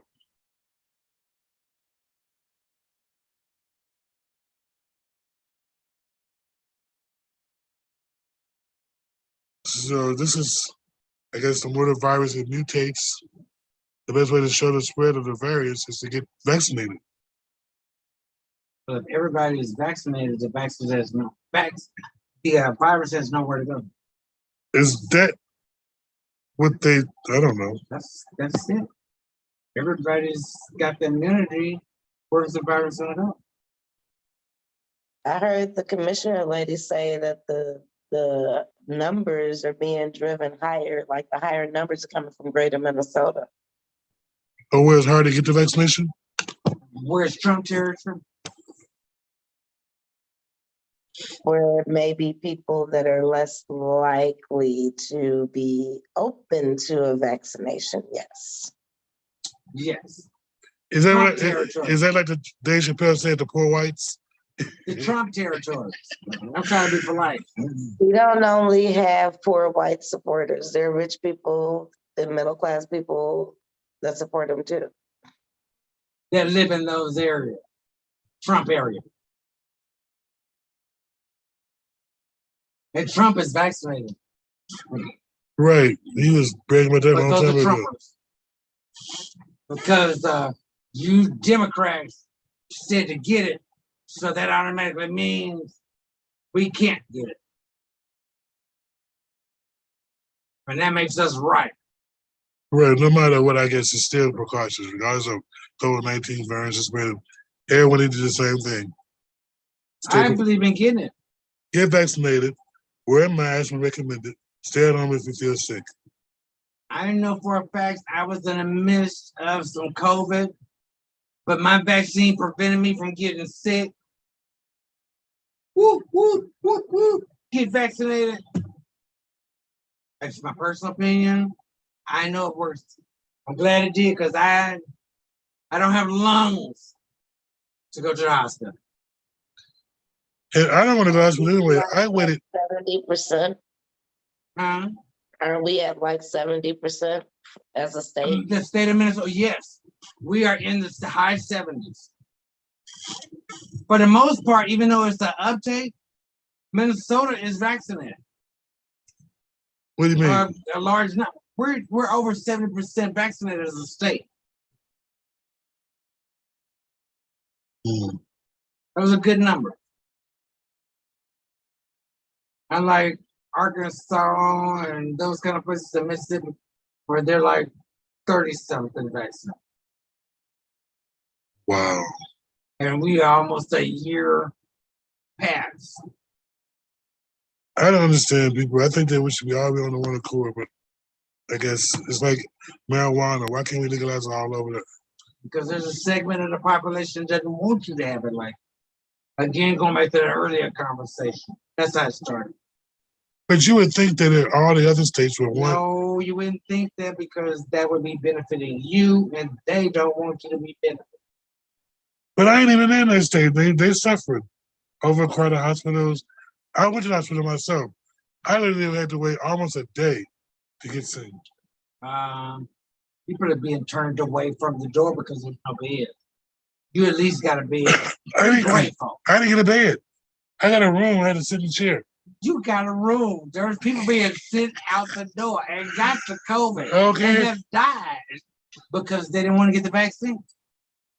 So this is, I guess, the more the virus it mutates, the best way to show the spread of the variants is to get vaccinated.
But if everybody is vaccinated, the virus has nowhere to go.
Is that what they, I don't know.
That's it. Everybody's got the immunity. Where's the virus gonna go?
I heard the commissioner lady say that the numbers are being driven higher, like the higher numbers are coming from greater Minnesota.
Or where it's hard to get the vaccination?
Where's Trump territory?
Where maybe people that are less likely to be open to a vaccination, yes.
Yes.
Is that
Trump
right?
territory.
Is that like the Dave Chappelle said, the poor whites?
The Trump territory. I'm trying to be polite.
We don't only have poor white supporters. There are rich people and middle class people that support them too.
That live in those areas. Trump area. And Trump is vaccinated.
Right. He was bragging about that a
But
long
those
time
are
ago.
Trumpers. Because you Democrats said to get it, so that automatically means we can't get it. And that makes us right.
Right. No matter what, I guess it's still precautions, regardless of COVID-19 variants. It's been everyone needs to do the same thing.
I believe in getting it.
Get vaccinated, wear a mask when recommended, stay at home if you feel sick.
I know for a fact I was in the midst of some COVID, but my vaccine prevented me from getting sick. Woo, woo, woo, woo. Get vaccinated. That's my personal opinion. I know it works. I'm glad it did because I don't have lungs to go to the hospital.
And I don't want to go to the hospital anyway. I waited.
70%.
Huh?
Are we at like 70% as a state?
The state of Minnesota, yes. We are in the high 70s. For the most part, even though it's an uptake, Minnesota is vaccinated.
What do you mean?
A large number. We're over 70% vaccinated as a state. That was a good number. Unlike Arkansas and those kind of places in Mississippi, where they're like 30-something vaccinated.
Wow.
And we are almost a year past.
I don't understand people. I think that we should be all be on the one accord, but I guess it's like marijuana. Why can't we legalize it all over there?
Because there's a segment of the population that doesn't want you to have it. Like, again, going back to the earlier conversation. That's how it started.
But you would think that all the other states would want.
No, you wouldn't think that because that would be benefiting you, and they don't want you to be benefited.
But I ain't even in that state. They suffered overcrowded hospitals. I went to the hospital myself. I literally had to wait almost a day to get seen.
People are being turned away from the door because there's no bed. You at least got a bed.
I didn't get a bed. I got a room. I had to sit in a chair.
You got a room. There's people being sent out the door and got the COVID.
Okay.
And have died because they didn't want to get the vaccine.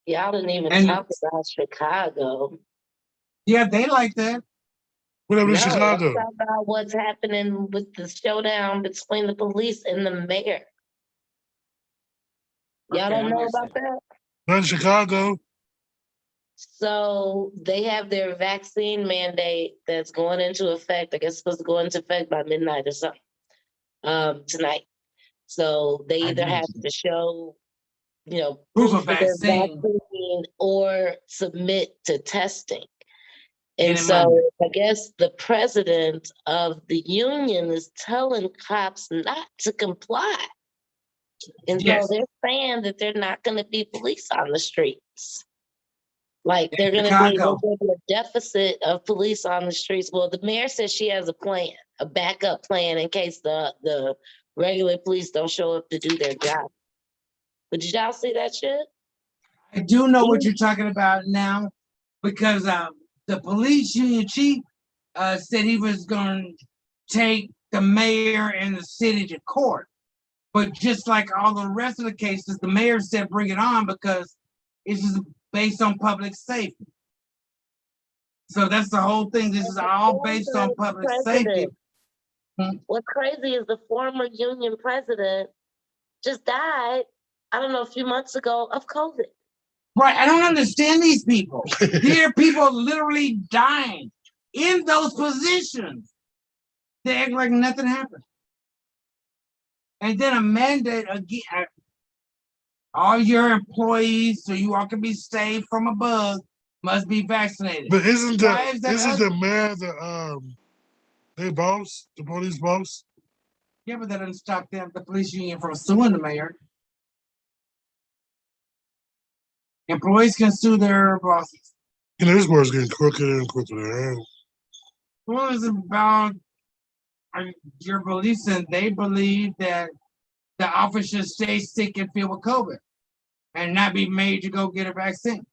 Y'all didn't even talk about Chicago.
Yeah, they like that.
What happened in
No,
Chicago?
let's talk about what's happening with the showdown between the police and the mayor. Y'all don't know about that?
Not in Chicago.
So they have their vaccine mandate that's going into effect. I guess it's supposed to go into effect by midnight or something tonight. So they either have to show,
proof of vaccine
or submit to testing. And so I guess the president of the union is telling cops not to comply. And so they're saying that they're not going to be police on the streets. Like they're going to be a deficit of police on the streets. Well, the mayor says she has a plan, a backup plan in case the regular police don't show up to do their job. But did y'all see that shit?
I do know what you're talking about now because the police union chief said he was going to take the mayor and the city to court. But just like all the rest of the cases, the mayor said bring it on because it's just based on public safety. So that's the whole thing. This is all based on public safety.
What's crazy is the former union president just died, I don't know, a few months ago of COVID.
Right, I don't understand these people. There are people literally dying in those positions. They act like nothing happened. And then a mandate again, all your employees, so you all can be saved from a bug, must be vaccinated.
But isn't
Why is that
the mayor their boss, the police boss?
Yeah, but that doesn't stop them, the police union, from suing the mayor. Employees can sue their bosses.
You know, this world's getting crooked and crooked.
Well, it's about your beliefs, and they believe that the office should stay sick and filled with COVID and not be made to go get a vaccine.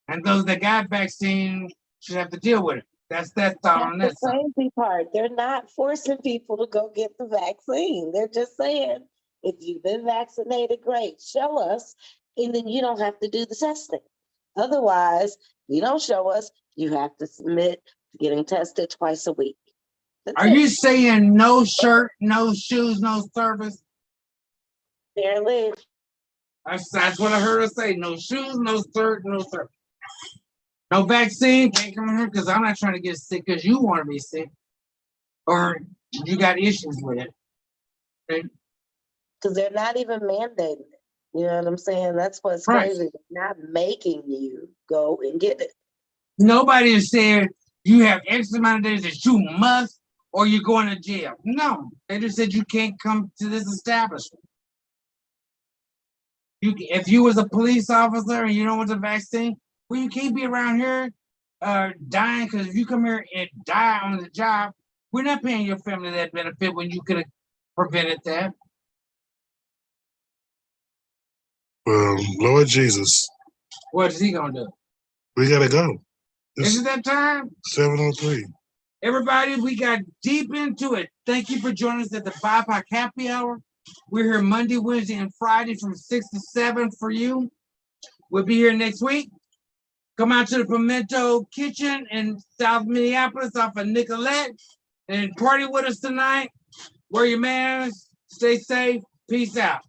And those that got vaccine should have to deal with it. That's that thought on
That's
that
the
side.
crazy part. They're not forcing people to go get the vaccine. They're just saying, if you've been vaccinated, great, show us, and then you don't have to do the testing. Otherwise, you don't show us, you have to submit to getting tested twice a week. That's
Are
it.
you saying no shirt, no shoes, no service?
Barely.
That's what I heard her say. No shoes, no shirt, no service. No vaccine, can't come here because I'm not trying to get sick because you want to be sick. Or you got issues with it. Okay?
Because they're not even mandating it. You know what I'm saying? That's what's
Right.
crazy. They're not making you go and get it.
Nobody is saying you have X amount of days that you must or you're going to jail. No, they just said you can't come to this establishment. If you was a police officer and you don't want the vaccine, well, you can't be around here dying, because if you come here and die on the job, we're not paying your family that benefit when you could have prevented that.
Lord Jesus,
What is he gonna do?
we gotta go. It's
Isn't that time?
7:03.
Everybody, we got deep into it. Thank you for joining us at the Bipoc Happy Hour. We're here Monday, Wednesday, and Friday from 6 to 7 for you. We'll be here next week. Come out to the Pimento Kitchen in South Minneapolis off of Nicolette and party with us tonight. Wear your masks. Stay safe. Peace out.